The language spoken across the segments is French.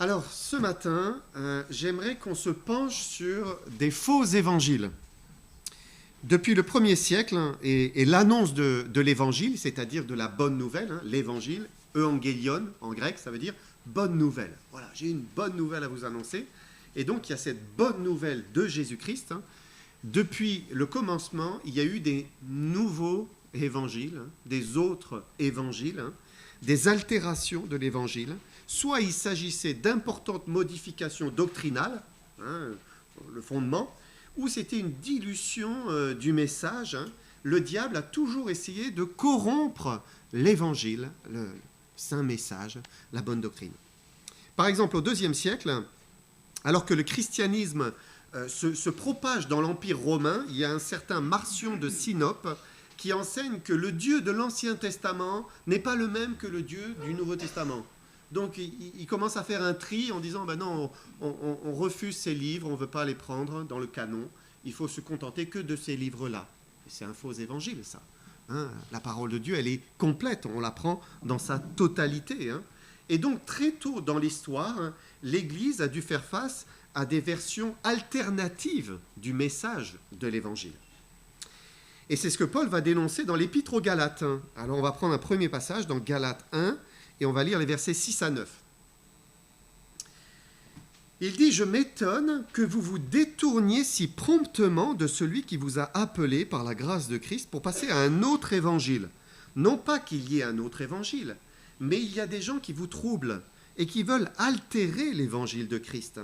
Alors, ce matin, j'aimerais qu'on se penche sur des faux évangiles. Depuis le 1er siècle et l'annonce de l'évangile, c'est-à-dire de la bonne nouvelle, l'évangile, euangelion en grec, ça veut dire bonne nouvelle. Voilà, j'ai une bonne nouvelle à vous annoncer. Et donc, il y a cette bonne nouvelle de Jésus-Christ. Depuis le commencement, il y a eu des nouveaux évangiles, des autres évangiles, des altérations de l'évangile. Soit il s'agissait d'importantes modifications doctrinales, le fondement, ou c'était une dilution du message. Le diable a toujours essayé de corrompre l'évangile, le saint message, la bonne doctrine. Par exemple, au IIe siècle, alors que le christianisme se propage dans l'Empire romain, il y a un certain Marcion de Sinope qui enseigne que le Dieu de l'Ancien Testament n'est pas le même que le Dieu du Nouveau Testament. Donc il commence à faire un tri en disant non, on refuse ces livres, on ne veut pas les prendre dans le canon, il faut se contenter que de ces livres-là. Et c'est un faux évangile, ça. La parole de Dieu, elle est complète, on la prend dans sa totalité. Et donc très tôt dans l'histoire, l'Église a dû faire face à des versions alternatives du message de l'Évangile. Et c'est ce que Paul va dénoncer dans l'Épître aux Galates. Alors on va prendre un premier passage dans Galates 1, et on va lire les versets 6 à 9. Il dit « Je m'étonne que vous vous détourniez si promptement de celui qui vous a appelé par la grâce de Christ pour passer à un autre évangile. Non pas qu'il y ait un autre évangile, mais il y a des gens qui vous troublent et qui veulent altérer l'évangile de Christ.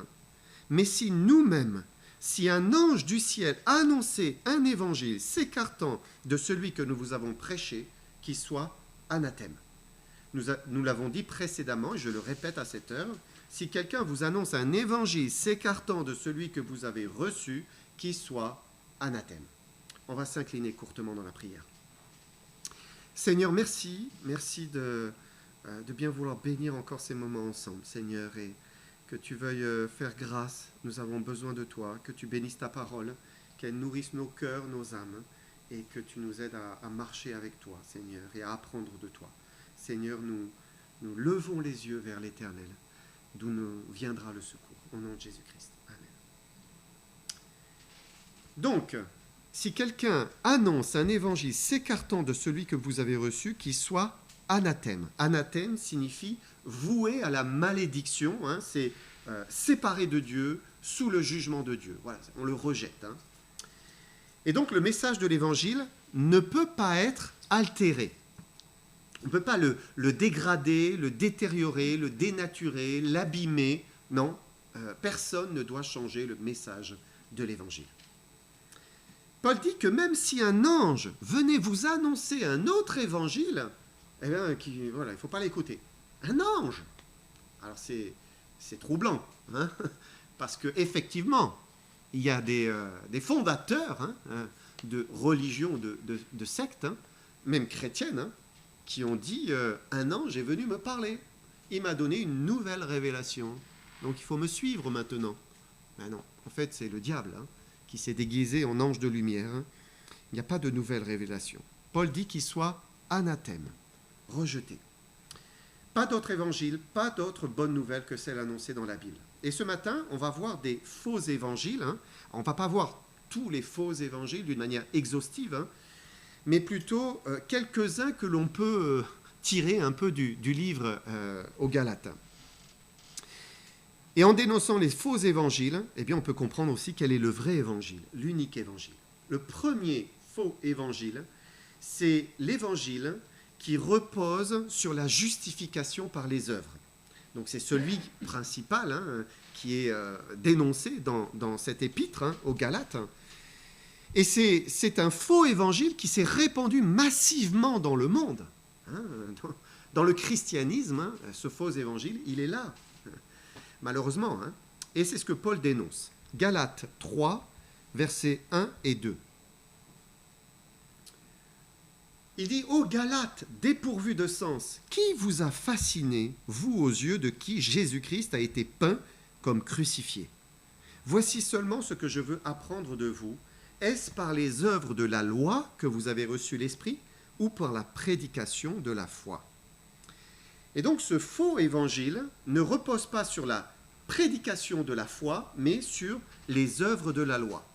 Mais si nous-mêmes, si un ange du ciel annonçait un évangile s'écartant de celui que nous vous avons prêché, qu'il soit anathème. Nous l'avons dit précédemment, et je le répète à cette heure, si quelqu'un vous annonce un évangile s'écartant de celui que vous avez reçu, qu'il soit anathème. » On va s'incliner courtement dans la prière. Seigneur, merci de bien vouloir bénir encore ces moments ensemble, Seigneur, et que tu veuilles faire grâce. Nous avons besoin de toi, que tu bénisses ta parole, qu'elle nourrisse nos cœurs, nos âmes, et que tu nous aides à marcher avec toi, Seigneur, et à apprendre de toi. Seigneur, nous levons les yeux vers l'Éternel, d'où nous viendra le secours. Au nom de Jésus-Christ. Amen. Donc, si quelqu'un annonce un évangile s'écartant de celui que vous avez reçu, qu'il soit anathème. Anathème signifie voué à la malédiction, c'est séparé de Dieu, sous le jugement de Dieu. Voilà, on le rejette. Et donc, le message de l'évangile ne peut pas être altéré. On ne peut pas le dégrader, le détériorer, le dénaturer, l'abîmer. Non, personne ne doit changer le message de l'Évangile. Paul dit que même si un ange venait vous annoncer un autre évangile, eh bien, il ne faut pas l'écouter. Un ange. Alors c'est troublant, parce qu'effectivement, il y a des fondateurs de religions, de sectes, même chrétiennes, qui ont dit un ange est venu me parler. Il m'a donné une nouvelle révélation. Donc il faut me suivre maintenant. Ben non, en fait c'est le diable qui s'est déguisé en ange de lumière. Il n'y a pas de nouvelle révélation. Paul dit qu'il soit anathème, rejeté. Pas d'autre évangile, pas d'autre bonne nouvelle que celle annoncée dans la Bible. Et ce matin, on va voir des faux évangiles. On ne va pas voir tous les faux évangiles d'une manière exhaustive, mais plutôt quelques-uns que l'on peut tirer un peu du livre aux Galates. Et en dénonçant les faux évangiles, eh bien, on peut comprendre aussi quel est le vrai évangile, l'unique évangile. Le premier faux évangile, c'est l'évangile qui repose sur la justification par les œuvres. Donc c'est celui principal qui est dénoncé dans cette épître aux Galates. Et c'est un faux évangile qui s'est répandu massivement dans le monde. Dans le christianisme, ce faux évangile, il est là, malheureusement. Et c'est ce que Paul dénonce. Galates 3, versets 1 et 2. Il dit « Ô Galates, dépourvus de sens, qui vous a fasciné, vous aux yeux de qui Jésus-Christ a été peint comme crucifié? Voici seulement ce que je veux apprendre de vous. Est-ce par les œuvres de la loi que vous avez reçu l'Esprit ou par la prédication de la foi ?» Et donc ce faux évangile ne repose pas sur la prédication de la foi, mais sur les œuvres de la loi.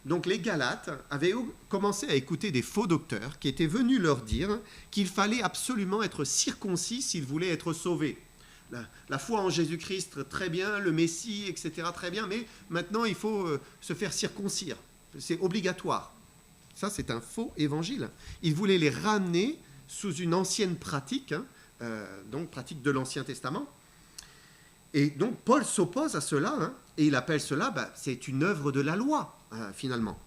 Donc les Galates avaient commencé à écouter des faux docteurs qui étaient venus leur dire qu'il fallait absolument être circoncis s'ils voulaient être sauvés. La foi en Jésus-Christ, très bien, le Messie, etc., très bien, mais maintenant il faut se faire circoncire. C'est obligatoire. Ça, c'est un faux évangile. Ils voulaient les ramener sous une ancienne pratique, donc pratique de l'Ancien Testament. Et donc Paul s'oppose à cela, et il appelle cela, c'est une œuvre de la loi, finalement.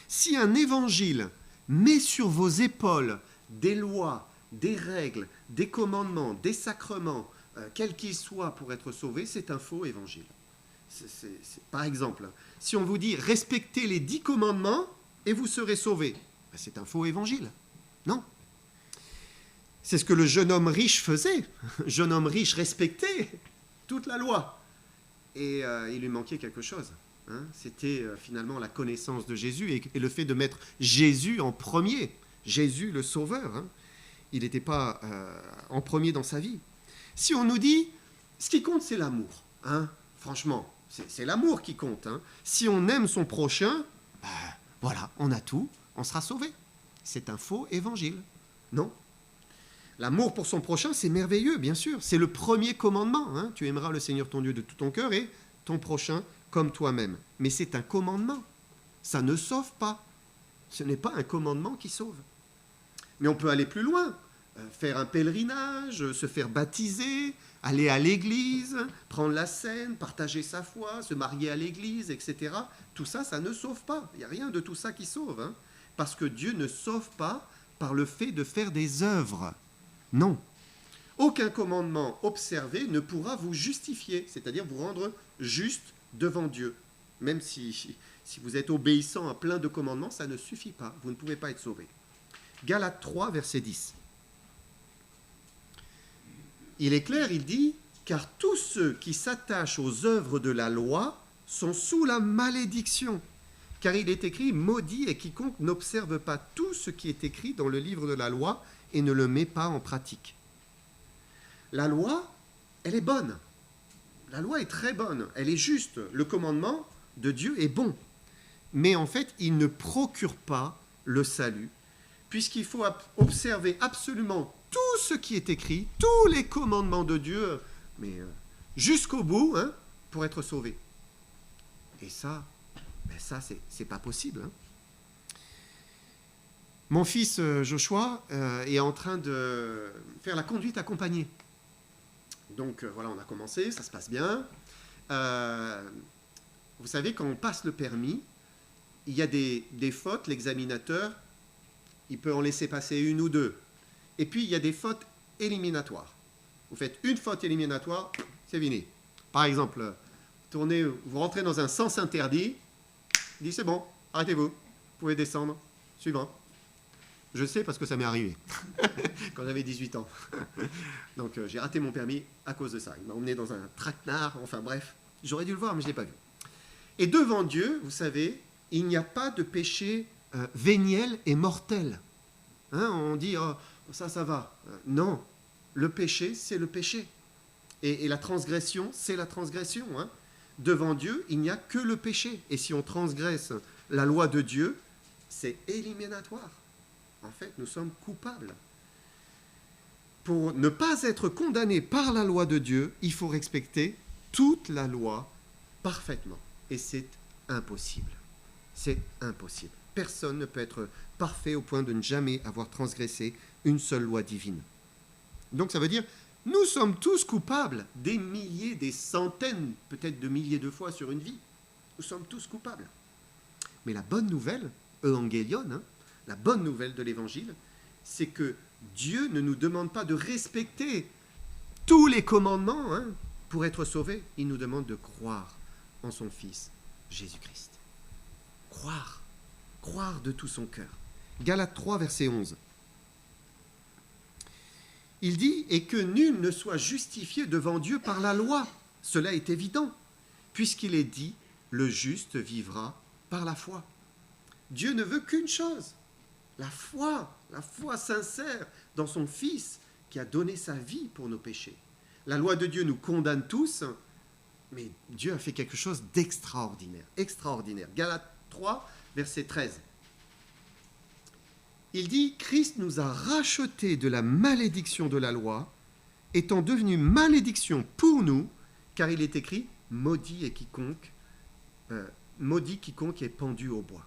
Si un évangile met sur vos épaules des lois, des règles, des commandements, des sacrements, quels qu'ils soient pour être sauvé, c'est un faux évangile. Par exemple, si on vous dit respectez les 10 commandements et vous serez sauvés, c'est un faux évangile. Non. C'est ce que le jeune homme riche faisait. Le jeune homme riche respectait toute la loi. Et il lui manquait quelque chose. C'était finalement la connaissance de Jésus et le fait de mettre Jésus en premier. Jésus le Sauveur. Il n'était pas en premier dans sa vie. Si on nous dit, ce qui compte, c'est l'amour. Franchement, c'est l'amour qui compte. Si on aime son prochain, voilà, on a tout, on sera sauvé. C'est un faux évangile. Non. L'amour pour son prochain, c'est merveilleux, bien sûr. C'est le premier commandement. Tu aimeras le Seigneur ton Dieu de tout ton cœur et ton prochain comme toi-même. Mais c'est un commandement. Ça ne sauve pas. Ce n'est pas un commandement qui sauve. Mais on peut aller plus loin. Faire un pèlerinage, se faire baptiser, aller à l'église, prendre la scène, partager sa foi, se marier à l'église, etc. Tout ça, ça ne sauve pas. Il n'y a rien de tout ça qui sauve. Parce que Dieu ne sauve pas par le fait de faire des œuvres. Non. Aucun commandement observé ne pourra vous justifier, c'est-à-dire vous rendre juste devant Dieu. Même si vous êtes obéissant à plein de commandements, ça ne suffit pas. Vous ne pouvez pas être sauvé. Galates 3, verset 10. Il est clair, il dit, « Car tous ceux qui s'attachent aux œuvres de la loi sont sous la malédiction. Car il est écrit, maudit est quiconque n'observe pas tout ce qui est écrit dans le livre de la loi et ne le met pas en pratique. » La loi, elle est bonne. La loi est très bonne, elle est juste. Le commandement de Dieu est bon. Mais en fait, il ne procure pas le salut, puisqu'il faut observer absolument tout ce qui est écrit, tous les commandements de Dieu, mais jusqu'au bout, pour être sauvé. Et ça, c'est pas possible. Mon fils Joshua est en train de faire la conduite accompagnée. Donc voilà, on a commencé, ça se passe bien. Vous savez, quand on passe le permis, il y a des fautes, l'examinateur, il peut en laisser passer une ou deux. Et puis, il y a des fautes éliminatoires. Vous faites une faute éliminatoire, c'est fini. Par exemple, vous rentrez dans un sens interdit, il dit c'est bon, arrêtez-vous, vous pouvez descendre, suivant. Je sais parce que ça m'est arrivé quand j'avais 18 ans. Donc, j'ai raté mon permis à cause de ça. Il m'a emmené dans un traquenard, enfin bref, j'aurais dû le voir, mais je ne l'ai pas vu. Et devant Dieu, vous savez, il n'y a pas de péché véniel et mortel. On dit, oh, ça va. Non, le péché, c'est le péché. Et la transgression, c'est la transgression. Devant Dieu, il n'y a que le péché. Et si on transgresse la loi de Dieu, c'est éliminatoire. En fait, nous sommes coupables. Pour ne pas être condamné par la loi de Dieu, il faut respecter toute la loi parfaitement. Et c'est impossible. C'est impossible. Personne ne peut être parfait au point de ne jamais avoir transgressé une seule loi divine. Donc ça veut dire, nous sommes tous coupables des milliers, des centaines, peut-être de milliers de fois sur une vie. Nous sommes tous coupables. Mais la bonne nouvelle, Evangelion, la bonne nouvelle de l'Évangile, c'est que Dieu ne nous demande pas de respecter tous les commandements pour être sauvés. Il nous demande de croire en son Fils, Jésus-Christ. Croire de tout son cœur. Galates 3, verset 11. Il dit « Et que nul ne soit justifié devant Dieu par la loi. Cela est évident, puisqu'il est dit « Le juste vivra par la foi. » Dieu ne veut qu'une chose, la foi sincère dans son Fils qui a donné sa vie pour nos péchés. La loi de Dieu nous condamne tous, mais Dieu a fait quelque chose d'extraordinaire, extraordinaire. Galates 3, verset 13. Il dit, Christ nous a rachetés de la malédiction de la loi, étant devenu malédiction pour nous, car il est écrit, maudit quiconque est pendu au bois.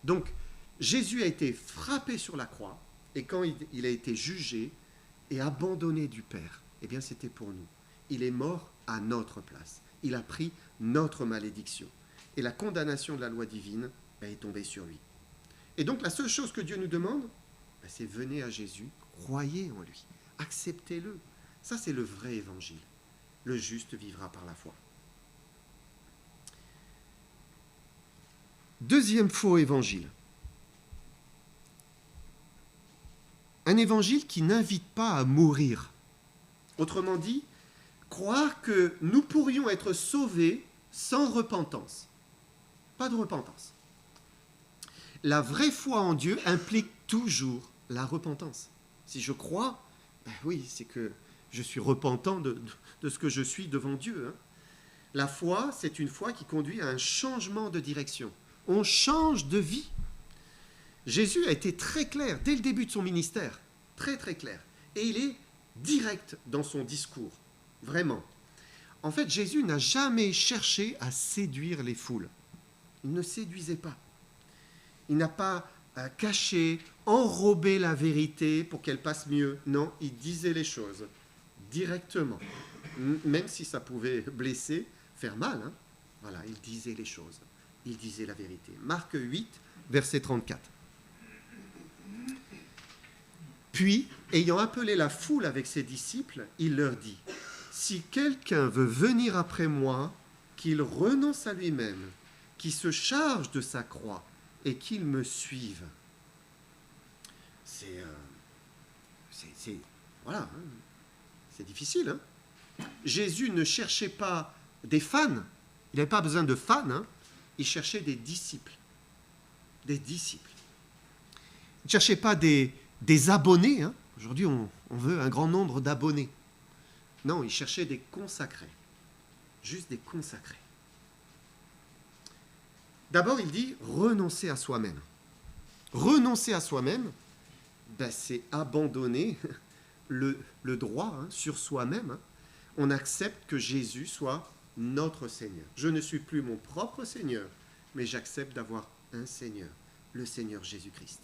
Donc, Jésus a été frappé sur la croix, et quand il a été jugé et abandonné du Père, eh bien c'était pour nous. Il est mort à notre place. Il a pris notre malédiction. Et la condamnation de la loi divine est tombée sur lui. Et donc la seule chose que Dieu nous demande, c'est venez à Jésus, croyez en lui, acceptez-le. Ça c'est le vrai évangile. Le juste vivra par la foi. Deuxième faux évangile. Un évangile qui n'invite pas à mourir. Autrement dit, croire que nous pourrions être sauvés sans repentance. Pas de repentance. La vraie foi en Dieu implique toujours la repentance. Si je crois, oui, c'est que je suis repentant de ce que je suis devant Dieu. La foi, c'est une foi qui conduit à un changement de direction. On change de vie. Jésus a été très clair dès le début de son ministère, très très clair. Et il est direct dans son discours, vraiment. En fait, Jésus n'a jamais cherché à séduire les foules. Il ne séduisait pas. Il n'a pas caché, enrobé la vérité pour qu'elle passe mieux. Non, il disait les choses directement, même si ça pouvait blesser, faire mal. Voilà, il disait les choses. Il disait la vérité. Marc 8, verset 34. Puis, ayant appelé la foule avec ses disciples, il leur dit, « Si quelqu'un veut venir après moi, qu'il renonce à lui-même, qu'il se charge de sa croix et qu'il me suive. » Voilà, c'est difficile. Jésus ne cherchait pas des fans, il n'avait pas besoin de fans, il cherchait des disciples. Des disciples. Il ne cherchait pas des abonnés. Aujourd'hui, on veut un grand nombre d'abonnés. Non, il cherchait des consacrés. Juste des consacrés. D'abord, il dit renoncer à soi-même. Renoncer à soi-même, c'est abandonner le droit sur soi-même. On accepte que Jésus soit notre Seigneur. Je ne suis plus mon propre Seigneur, mais j'accepte d'avoir un Seigneur, le Seigneur Jésus-Christ.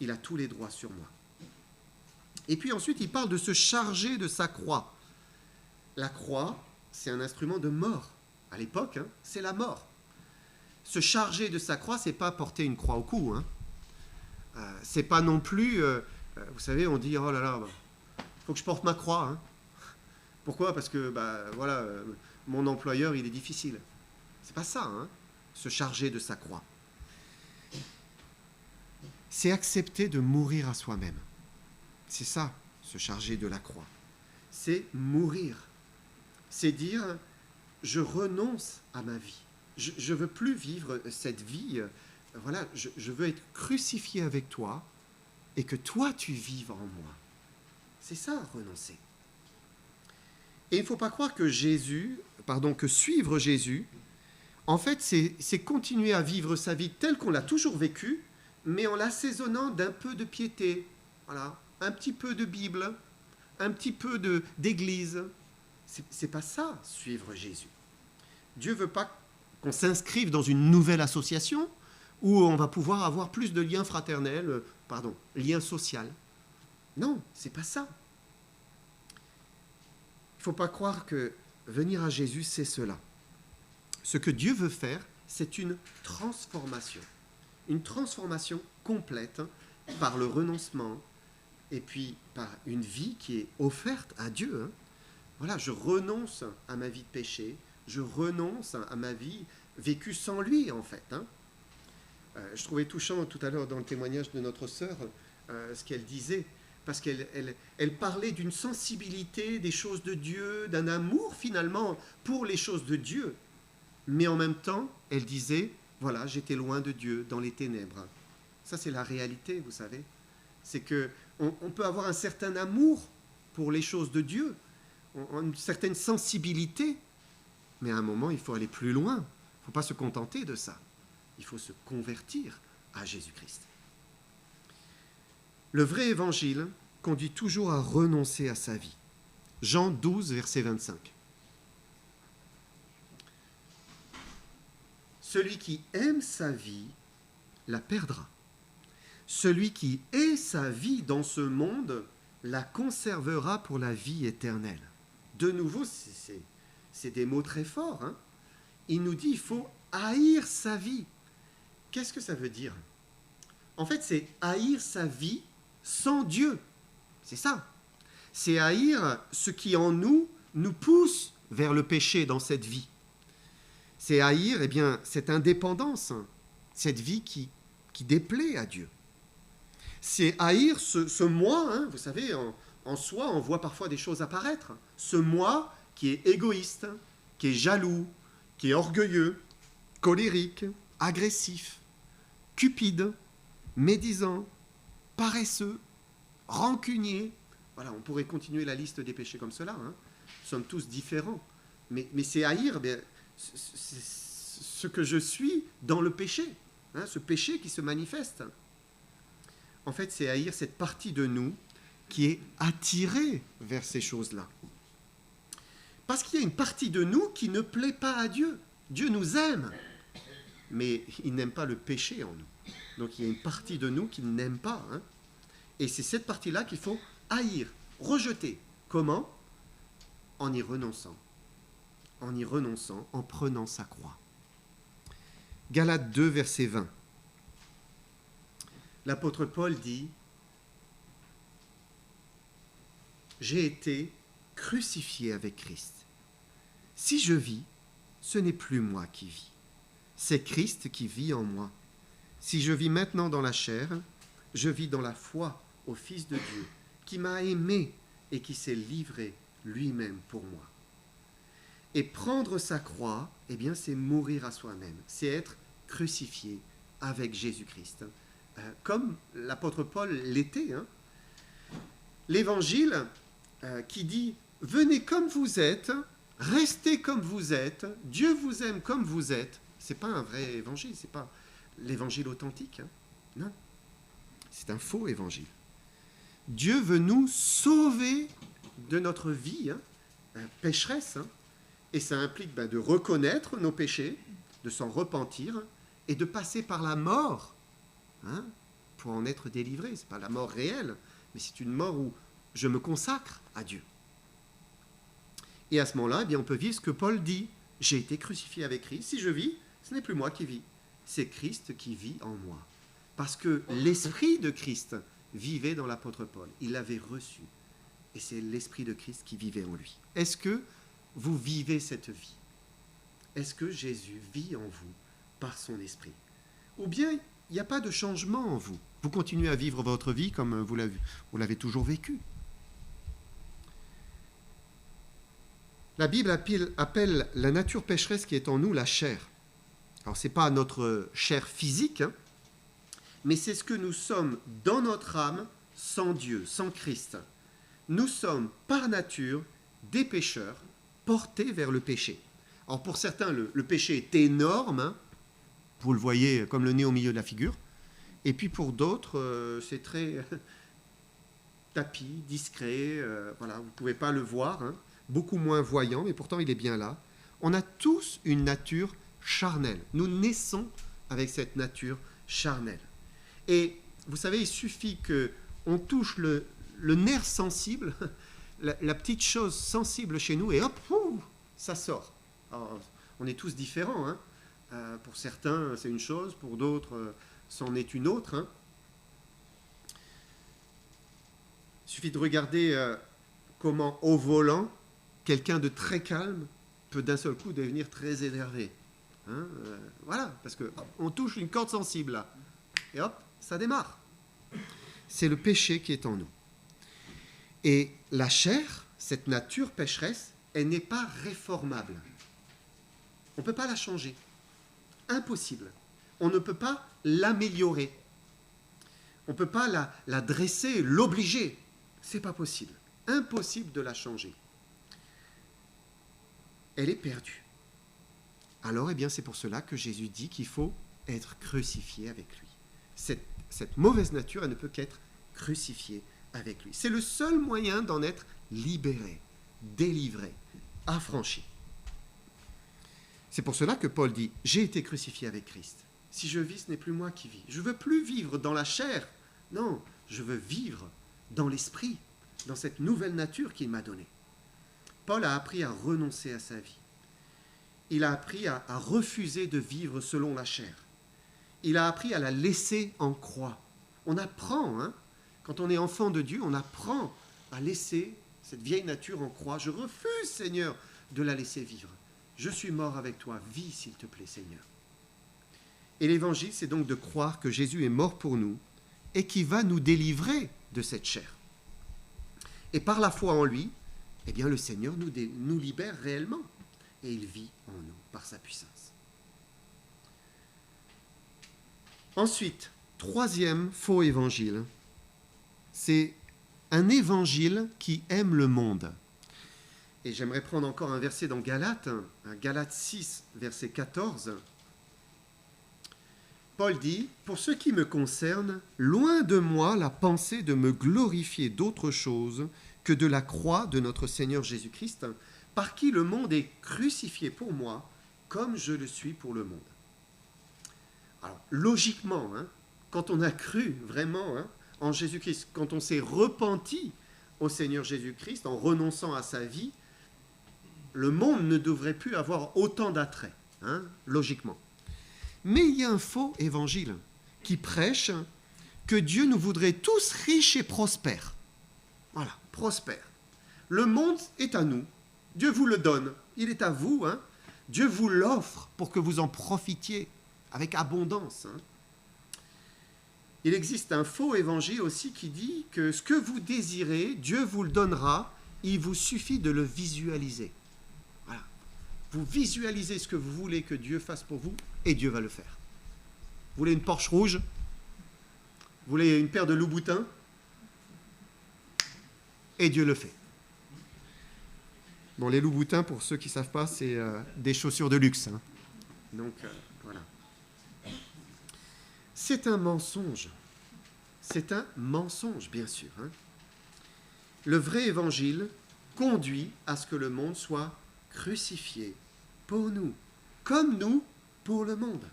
Il a tous les droits sur moi. Et puis ensuite, il parle de se charger de sa croix. La croix, c'est un instrument de mort. À l'époque, c'est la mort. Se charger de sa croix, c'est pas porter une croix au cou. C'est pas non plus, vous savez, on dit, oh là là, faut que je porte ma croix. Pourquoi ? Parce que, voilà, mon employeur, il est difficile. C'est pas ça, se charger de sa croix. C'est accepter de mourir à soi-même. C'est ça, se charger de la croix. C'est mourir. C'est dire, je renonce à ma vie. Je ne veux plus vivre cette vie. Voilà, je veux être crucifié avec toi et que toi, tu vives en moi. C'est ça, renoncer. Et il ne faut pas croire que que suivre Jésus, en fait, c'est continuer à vivre sa vie telle qu'on l'a toujours vécue, mais en l'assaisonnant d'un peu de piété. Voilà, un petit peu de Bible, un petit peu d'église. C'est pas ça, suivre Jésus. Dieu veut pas qu'on s'inscrive dans une nouvelle association où on va pouvoir avoir plus de liens fraternels, liens sociaux. Non, c'est pas ça. Il ne faut pas croire que venir à Jésus, c'est cela. Ce que Dieu veut faire, c'est une transformation. Une transformation complète par le renoncement et puis par une vie qui est offerte à Dieu. Voilà, je renonce à ma vie de péché, je renonce à ma vie vécue sans lui, en fait. Je trouvais touchant tout à l'heure dans le témoignage de notre sœur ce qu'elle disait, parce qu'elle parlait d'une sensibilité des choses de Dieu, d'un amour finalement pour les choses de Dieu. Mais en même temps, elle disait, voilà, j'étais loin de Dieu, dans les ténèbres. Ça, c'est la réalité, vous savez. C'est qu'on peut avoir un certain amour pour les choses de Dieu, une certaine sensibilité, mais à un moment, il faut aller plus loin. Il ne faut pas se contenter de ça. Il faut se convertir à Jésus-Christ. Le vrai évangile conduit toujours à renoncer à sa vie. Jean 12, verset 25. Celui qui aime sa vie la perdra. Celui qui hait sa vie dans ce monde la conservera pour la vie éternelle. De nouveau, c'est des mots très forts. Hein. Il nous dit qu'il faut haïr sa vie. Qu'est-ce que ça veut dire? En fait, c'est haïr sa vie sans Dieu. C'est ça. C'est haïr ce qui en nous pousse vers le péché dans cette vie. C'est haïr cette indépendance, cette vie qui déplaît à Dieu. C'est haïr ce moi, hein, vous savez, en soi, on voit parfois des choses apparaître. Ce moi qui est égoïste, qui est jaloux, qui est orgueilleux, colérique, agressif, cupide, médisant, paresseux, rancunier. Voilà, on pourrait continuer la liste des péchés comme cela. Hein. Nous sommes tous différents. Mais c'est haïr ce que je suis dans le péché, hein, ce péché qui se manifeste. En fait, c'est haïr cette partie de nous qui est attirée vers ces choses-là. Parce qu'il y a une partie de nous qui ne plaît pas à Dieu. Dieu nous aime, mais il n'aime pas le péché en nous. Donc il y a une partie de nous qu'il n'aime pas. Hein. Et c'est cette partie-là qu'il faut haïr, rejeter. Comment? En y renonçant. En y renonçant, en prenant sa croix. Galates 2, verset 20. L'apôtre Paul dit « J'ai été crucifié avec Christ. Si je vis, ce n'est plus moi qui vis. C'est Christ qui vit en moi. Si je vis maintenant dans la chair, je vis dans la foi au Fils de Dieu, qui m'a aimé et qui s'est livré lui-même pour moi. » Et prendre sa croix, eh bien, c'est mourir à soi-même, c'est être crucifié avec Jésus-Christ, comme l'apôtre Paul l'était. Hein. L'évangile qui dit « Venez comme vous êtes, restez comme vous êtes, Dieu vous aime comme vous êtes », ce n'est pas un vrai évangile, ce n'est pas l'évangile authentique. Hein. Non, c'est un faux évangile. Dieu veut nous sauver de notre vie pécheresse, hein. Et ça implique de reconnaître nos péchés, de s'en repentir et de passer par la mort, hein, pour en être délivré. Ce n'est pas la mort réelle, mais c'est une mort où je me consacre à Dieu. Et à ce moment-là, on peut vivre ce que Paul dit. J'ai été crucifié avec Christ. Si je vis, ce n'est plus moi qui vis. C'est Christ qui vit en moi. Parce que l'esprit de Christ vivait dans l'apôtre Paul. Il l'avait reçu. Et c'est l'esprit de Christ qui vivait en lui. Est-ce que vous vivez cette vie? Est-ce que Jésus vit en vous par son esprit? Ou bien il n'y a pas de changement en vous? Vous continuez à vivre votre vie comme vous l'avez toujours vécu. La Bible appelle la nature pécheresse qui est en nous la chair. Alors ce n'est pas notre chair physique, hein, mais c'est ce que nous sommes dans notre âme sans Dieu, sans Christ. Nous sommes par nature des pécheurs, portés vers le péché. Alors pour certains, le péché est énorme, hein, vous le voyez comme le nez au milieu de la figure, et puis pour d'autres, c'est très tapis, discret, voilà, vous ne pouvez pas le voir, hein, beaucoup moins voyant, mais pourtant il est bien là. On a tous une nature charnelle. Nous naissons avec cette nature charnelle. Et vous savez, il suffit qu'on touche le nerf sensible, la petite chose sensible chez nous, et hop, ça sort. Alors, on est tous différents. Hein. Pour certains, c'est une chose, pour d'autres, c'en est une autre. Hein. Il suffit de regarder comment, au volant, quelqu'un de très calme peut d'un seul coup devenir très énervé. Hein. Voilà, parce qu'on touche une corde sensible là, et hop, ça démarre. C'est le péché qui est en nous. Et la chair, cette nature pécheresse, elle n'est pas réformable. On ne peut pas la changer. Impossible. On ne peut pas l'améliorer. On ne peut pas la dresser, l'obliger. Ce n'est pas possible. Impossible de la changer. Elle est perdue. Alors, eh bien, c'est pour cela que Jésus dit qu'il faut être crucifié avec lui. Cette mauvaise nature, elle ne peut qu'être crucifiée avec lui. C'est le seul moyen d'en être libéré, délivré, affranchi. C'est pour cela que Paul dit « J'ai été crucifié avec Christ. Si je vis, ce n'est plus moi qui vis. Je ne veux plus vivre dans la chair. Non, je veux vivre dans l'esprit, dans cette nouvelle nature qu'il m'a donnée. » Paul a appris à renoncer à sa vie. Il a appris à refuser de vivre selon la chair. Il a appris à la laisser en croix. On apprend, quand on est enfant de Dieu, on apprend à laisser cette vieille nature en croix. Je refuse, Seigneur, de la laisser vivre. Je suis mort avec toi. Vis, s'il te plaît, Seigneur. Et l'évangile, c'est donc de croire que Jésus est mort pour nous et qui va nous délivrer de cette chair. Et par la foi en lui, eh bien, le Seigneur nous libère réellement. Et il vit en nous par sa puissance. Ensuite, troisième faux évangile, c'est un évangile qui aime le monde. Et j'aimerais prendre encore un verset dans Galates, Galates 6, verset 14. Paul dit « Pour ce qui me concerne, loin de moi la pensée de me glorifier d'autre chose que de la croix de notre Seigneur Jésus-Christ, par qui le monde est crucifié pour moi, comme je le suis pour le monde. » Alors, logiquement, quand on a cru vraiment en Jésus-Christ, quand on s'est repenti au Seigneur Jésus-Christ en renonçant à sa vie, le monde ne devrait plus avoir autant d'attrait, logiquement. Mais il y a un faux évangile qui prêche que Dieu nous voudrait tous riches et prospères. Voilà, prospères. Le monde est à nous. Dieu vous le donne. Il est à vous. Dieu vous l'offre pour que vous en profitiez avec abondance. Il existe un faux évangile aussi qui dit que ce que vous désirez, Dieu vous le donnera. Il vous suffit de le visualiser. Voilà. Vous visualisez ce que vous voulez que Dieu fasse pour vous et Dieu va le faire. Vous voulez une Porsche rouge? Vous voulez une paire de Louboutins? Et Dieu le fait. Bon, les Louboutins, pour ceux qui ne savent pas, c'est des chaussures de luxe. Donc, voilà. C'est un mensonge. C'est un mensonge, bien sûr. Le vrai évangile conduit à ce que le monde soit crucifié pour nous, comme nous pour le monde.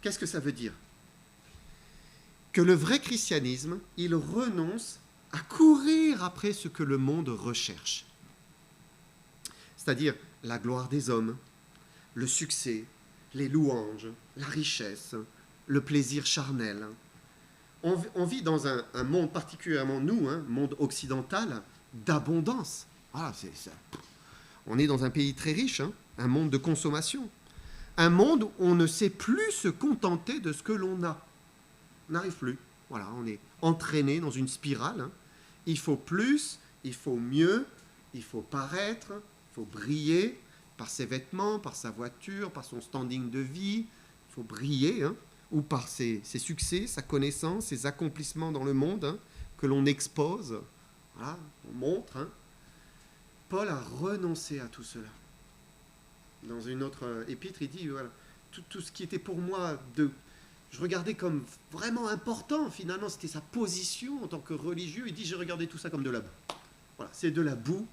Qu'est-ce que ça veut dire? Que le vrai christianisme, il renonce à courir après ce que le monde recherche. C'est-à-dire la gloire des hommes, le succès, les louanges, la richesse, le plaisir charnel. On vit dans un monde particulièrement, nous, monde occidental, d'abondance. Voilà, on est dans un pays très riche, un monde de consommation. Un monde où on ne sait plus se contenter de ce que l'on a. On n'arrive plus. Voilà, on est entraîné dans une spirale. Il faut plus, il faut mieux, il faut paraître, il faut briller par ses vêtements, par sa voiture, par son standing de vie. Il faut briller, ou par ses succès, sa connaissance, ses accomplissements dans le monde, que l'on expose, voilà, on montre. Paul a renoncé à tout cela. Dans une autre épître, il dit, voilà, tout ce qui était pour moi, je regardais comme vraiment important, finalement, c'était sa position en tant que religieux. Il dit, j'ai regardé tout ça comme de la boue. Voilà, c'est de la boue,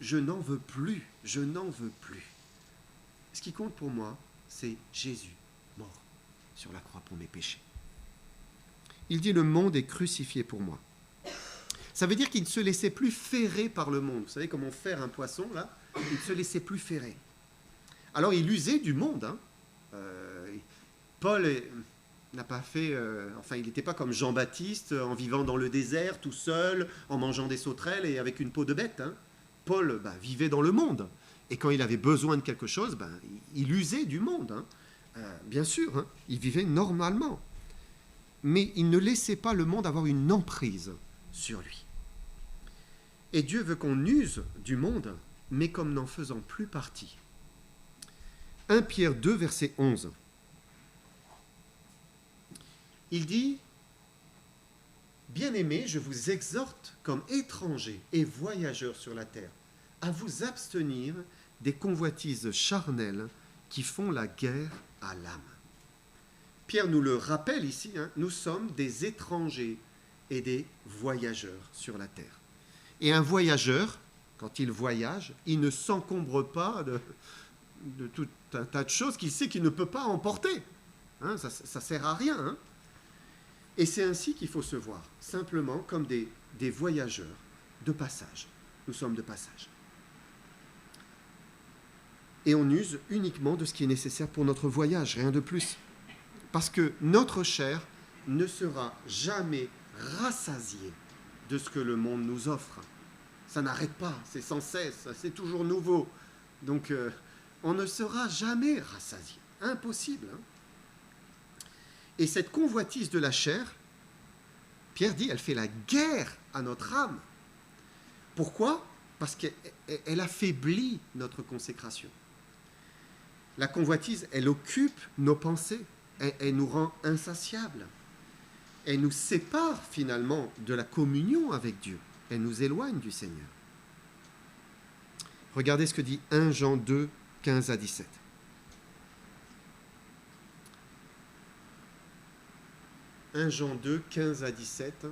je n'en veux plus, je n'en veux plus. Ce qui compte pour moi, c'est Jésus, mort sur la croix pour mes péchés. Il dit, le monde est crucifié pour moi. Ça veut dire qu'il ne se laissait plus ferrer par le monde. Vous savez comment faire un poisson, là? Il ne se laissait plus ferrer. Alors, il usait du monde. Paul n'a pas fait... il n'était pas comme Jean-Baptiste, en vivant dans le désert, tout seul, en mangeant des sauterelles et avec une peau de bête. Paul vivait dans le monde. Et quand il avait besoin de quelque chose, il usait du monde. Bien sûr, il vivait normalement. Mais il ne laissait pas le monde avoir une emprise sur lui. Et Dieu veut qu'on use du monde, mais comme n'en faisant plus partie. 1 Pierre 2, verset 11. Il dit Bien-aimés, je vous exhorte, comme étrangers et voyageurs sur la terre, à vous abstenir des convoitises charnelles qui font la guerre à l'âme. Pierre nous le rappelle ici, nous sommes des étrangers et des voyageurs sur la terre. Et un voyageur, quand il voyage, il ne s'encombre pas de tout un tas de choses qu'il sait qu'il ne peut pas emporter. Ça ne sert à rien. Et c'est ainsi qu'il faut se voir, simplement comme des voyageurs de passage. Nous sommes de passage. Et on use uniquement de ce qui est nécessaire pour notre voyage, rien de plus. Parce que notre chair ne sera jamais rassasiée de ce que le monde nous offre. Ça n'arrête pas, c'est sans cesse, c'est toujours nouveau. Donc, on ne sera jamais rassasié. Impossible. Et cette convoitise de la chair, Pierre dit, elle fait la guerre à notre âme. Pourquoi ? Parce qu'elle affaiblit notre consécration. La convoitise, elle occupe nos pensées. Elle nous rend insatiables. Elle nous sépare finalement de la communion avec Dieu. Elle nous éloigne du Seigneur. Regardez ce que dit 1 Jean 2, 15 à 17. « 1 Jean 2, 15 à 17.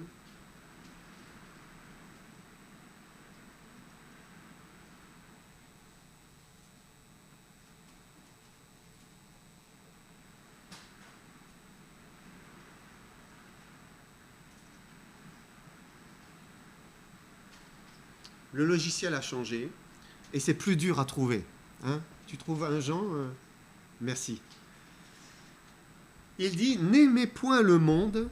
Le logiciel a changé et c'est plus dur à trouver. Tu trouves 1 Jean merci. Il dit « N'aimez point le monde,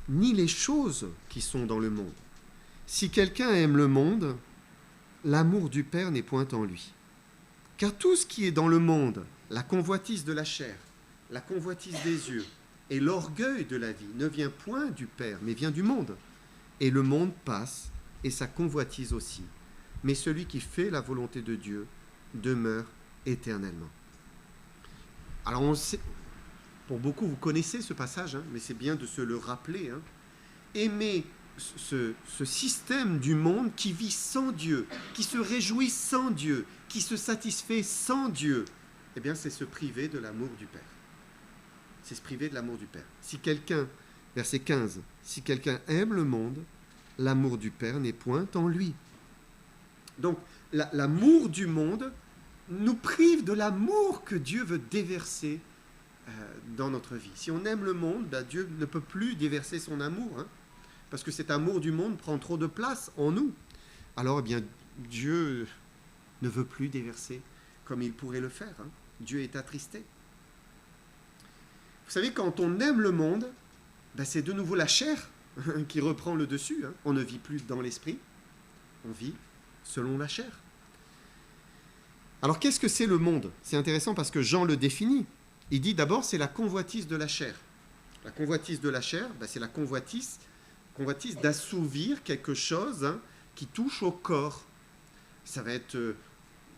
ni les choses qui sont dans le monde. Si quelqu'un aime le monde, l'amour du Père n'est point en lui. Car tout ce qui est dans le monde, la convoitise de la chair, la convoitise des yeux et l'orgueil de la vie, ne vient point du Père, mais vient du monde. Et le monde passe, et sa convoitise aussi. Mais celui qui fait la volonté de Dieu demeure éternellement. » Alors on sait, pour beaucoup vous connaissez ce passage, mais c'est bien de se le rappeler. Aimer ce système du monde qui vit sans Dieu, qui se réjouit sans Dieu, qui se satisfait sans Dieu, eh bien c'est se priver de l'amour du Père. C'est se priver de l'amour du Père. Si quelqu'un, verset 15, si quelqu'un aime le monde, l'amour du Père n'est point en lui. Donc, l'amour du monde nous prive de l'amour que Dieu veut déverser dans notre vie. Si on aime le monde, Dieu ne peut plus déverser son amour, parce que cet amour du monde prend trop de place en nous. Alors, eh bien, Dieu ne veut plus déverser comme il pourrait le faire. Dieu est attristé. Vous savez, quand on aime le monde, c'est de nouveau la chair qui reprend le dessus. On ne vit plus dans l'esprit, on vit selon la chair. Alors qu'est-ce que c'est le monde ? C'est intéressant parce que Jean le définit. Il dit d'abord c'est la convoitise de la chair. La convoitise de la chair, c'est la convoitise d'assouvir quelque chose qui touche au corps. Ça va être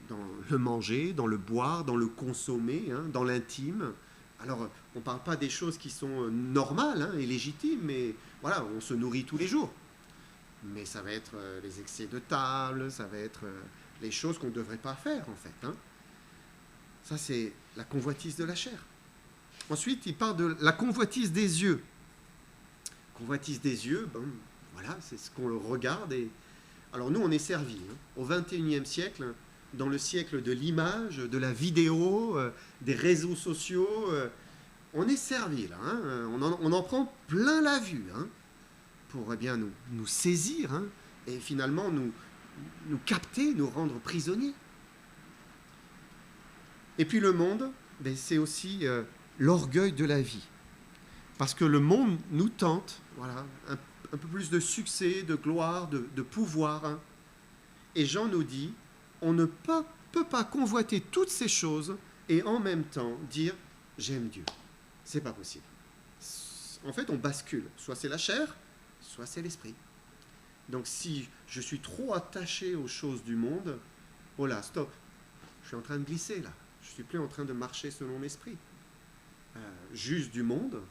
dans le manger, dans le boire, dans le consommer, dans l'intime. Alors, on ne parle pas des choses qui sont normales et légitimes, mais voilà, on se nourrit tous les jours. Mais ça va être les excès de table, ça va être les choses qu'on ne devrait pas faire, en fait. Ça, c'est la convoitise de la chair. Ensuite, il parle de la convoitise des yeux. Convoitise des yeux, voilà, c'est ce qu'on regarde. Alors, nous, on est servis. Au XXIe siècle, dans le siècle de l'image, de la vidéo, des réseaux sociaux, on est servi là. On en prend plein la vue pour bien nous saisir et finalement nous capter, nous rendre prisonniers. Et puis le monde, c'est aussi l'orgueil de la vie. Parce que le monde nous tente, voilà, un peu plus de succès, de gloire, de pouvoir. Et Jean nous dit, on ne peut pas convoiter toutes ces choses et en même temps dire « j'aime Dieu ». C'est pas possible. En fait, on bascule. Soit c'est la chair, soit c'est l'esprit. Donc si je suis trop attaché aux choses du monde, oh là, stop, je suis en train de glisser là. Je ne suis plus en train de marcher selon l'esprit. Juste du monde,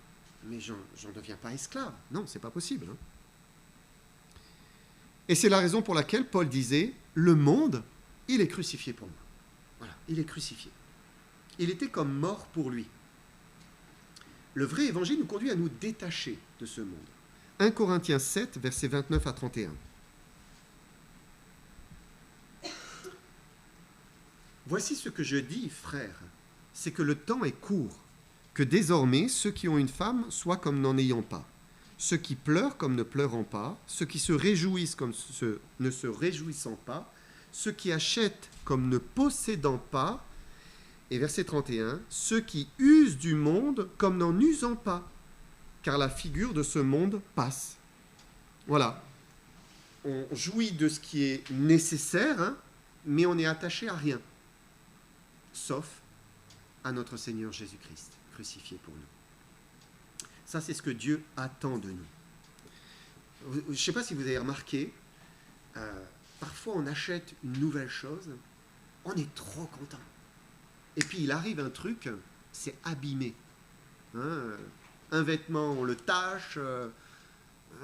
mais j'en deviens pas esclave. Non, c'est pas possible. Et c'est la raison pour laquelle Paul disait, le monde, il est crucifié pour moi. Voilà, il est crucifié. Il était comme mort pour lui. Le vrai évangile nous conduit à nous détacher de ce monde. 1 Corinthiens 7, versets 29 à 31. Voici ce que je dis, frères, c'est que le temps est court, que désormais ceux qui ont une femme soient comme n'en ayant pas, ceux qui pleurent comme ne pleurant pas, ceux qui se réjouissent comme ne se réjouissant pas, ceux qui achètent comme ne possédant pas, et verset 31, ceux qui usent du monde comme n'en usant pas, car la figure de ce monde passe. Voilà. On jouit de ce qui est nécessaire, hein, mais on est attaché à rien, sauf à notre Seigneur Jésus-Christ, crucifié pour nous. Ça, c'est ce que Dieu attend de nous. Je ne sais pas si vous avez remarqué, parfois on achète une nouvelle chose, on est trop content. Et puis il arrive un truc, c'est abîmé. Hein, un vêtement, on le tâche,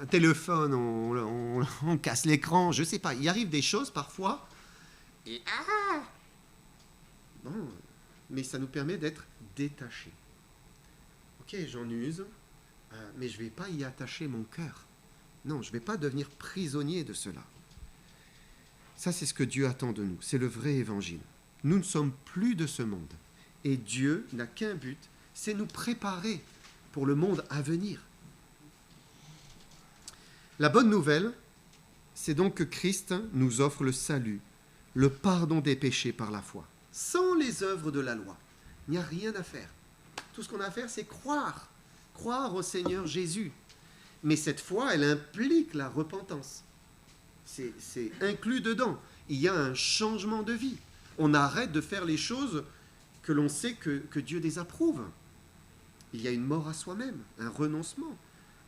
un téléphone, on casse l'écran, je ne sais pas. Il arrive des choses parfois, et bon, mais ça nous permet d'être détachés. Ok, j'en use, mais je ne vais pas y attacher mon cœur. Non, je ne vais pas devenir prisonnier de cela. Ça, c'est ce que Dieu attend de nous. C'est le vrai évangile. Nous ne sommes plus de ce monde. Et Dieu n'a qu'un but, c'est nous préparer pour le monde à venir. La bonne nouvelle, c'est donc que Christ nous offre le salut, le pardon des péchés par la foi. Sans les œuvres de la loi, il n'y a rien à faire. Tout ce qu'on a à faire, c'est croire. Croire au Seigneur Jésus. Mais cette foi, elle implique la repentance. C'est inclus dedans. Il y a un changement de vie. On arrête de faire les choses que l'on sait que Dieu désapprouve. Il y a une mort à soi-même, un renoncement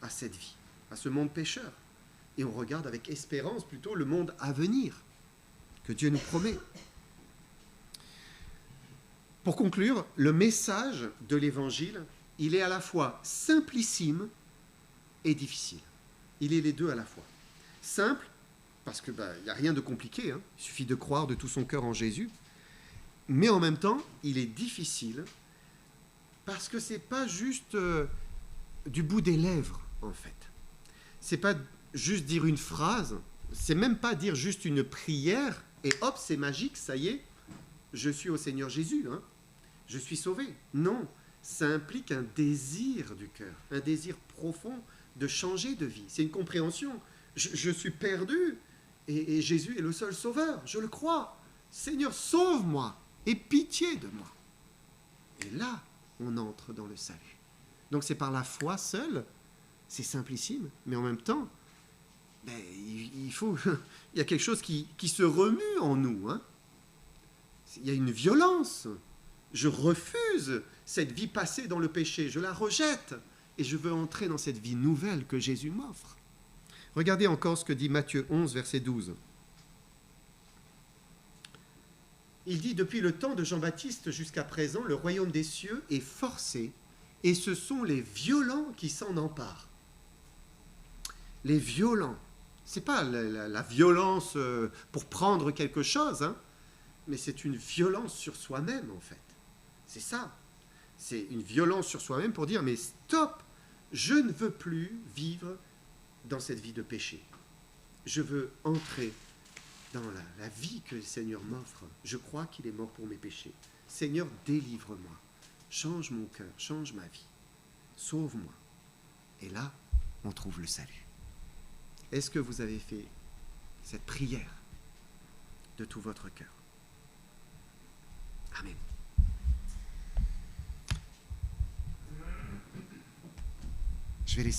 à cette vie, à ce monde pécheur. Et on regarde avec espérance plutôt le monde à venir, que Dieu nous promet. Pour conclure, le message de l'Évangile, il est à la fois simplissime et difficile. Il est les deux à la fois. Simple, parce qu'il n'y a rien de compliqué, hein. Il suffit de croire de tout son cœur en Jésus. Mais en même temps, il est difficile, parce que ce n'est pas juste du bout des lèvres, en fait. Ce n'est pas juste dire une phrase, c'est même pas dire juste une prière, et hop, c'est magique, ça y est, je suis au Seigneur Jésus, hein. Je suis sauvé. Non, ça implique un désir du cœur, un désir profond de changer de vie. C'est une compréhension. Je suis perdu et Jésus est le seul sauveur, je le crois. Seigneur, sauve-moi, aie pitié de moi. Et là, on entre dans le salut. Donc c'est par la foi seule, c'est simplissime, mais en même temps, il y a quelque chose qui se remue en nous, hein. Il y a une violence. Je refuse cette vie passée dans le péché, je la rejette et je veux entrer dans cette vie nouvelle que Jésus m'offre. Regardez encore ce que dit Matthieu 11, verset 12. Il dit « Depuis le temps de Jean-Baptiste jusqu'à présent, le royaume des cieux est forcé et ce sont les violents qui s'en emparent. » Les violents, ce n'est pas la violence pour prendre quelque chose, hein, mais c'est une violence sur soi-même en fait. C'est ça. C'est une violence sur soi-même pour dire « Mais stop, je ne veux plus vivre dans cette vie de péché. Je veux entrer dans la vie que le Seigneur m'offre. Je crois qu'il est mort pour mes péchés. Seigneur, délivre-moi. Change mon cœur, change ma vie. Sauve-moi. » Et là, on trouve le salut. Est-ce que vous avez fait cette prière de tout votre cœur? Amen. Je vais laisser